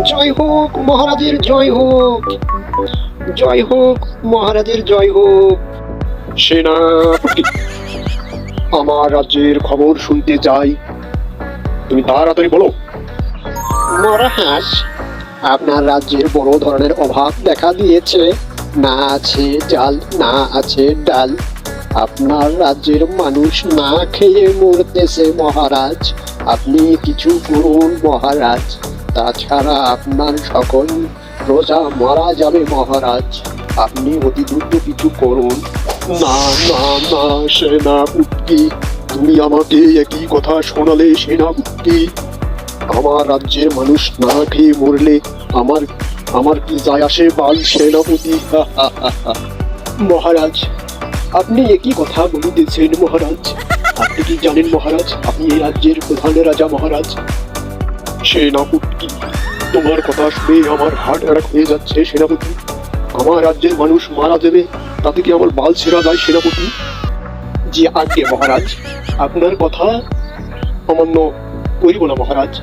জয় হোক মহারাজের জয় হোক, জয় হোক মহারাজের জয় হোক। সেনাপতি, আমার রাজ্যের খবর শুনতে চাই, তুমি তাড়াতাড়ি বলো। মহারাজ, আপনার রাজ্যের বড় ধরনের অভাব দেখা দিয়েছে। না আছে চাল, না আছে ডাল। আপনার রাজ্যের মানুষ না খেয়ে মরতেছে মহারাজ। আপনি কিছু করুন মহারাজ, তাছাড়া আপনার সকল প্রজা মারা যাবে মহারাজ। আপনি অতি দ্রুত কিছু করুন। না না না সেনাপতি, তুমি আমাকে একই কথা শোনালে সেনাপতি। আমার রাজ্যের মানুষ না খেয়ে মরলে আমার আমার কি যায় আসে বাল সেনাপতি? মহারাজ, আপনি একই কথা বলিতেছেন মহারাজ। আপনি কি জানেন মহারাজ, আপনি এই রাজ্যের প্রধান রাজা মহারাজ। সেনাপতি, তোমার কথা শুনে আমার হার্ট অ্যাটাক হয়ে যাচ্ছে সেনাপতি। আমার রাজ্যের মানুষ মারা যাবে, তাতে কি আমার বাল ছেঁড়া যায় সেনাপতি? জি আজ্ঞে মহারাজ, আপনার কথা অমান্য করিব না মহারাজ।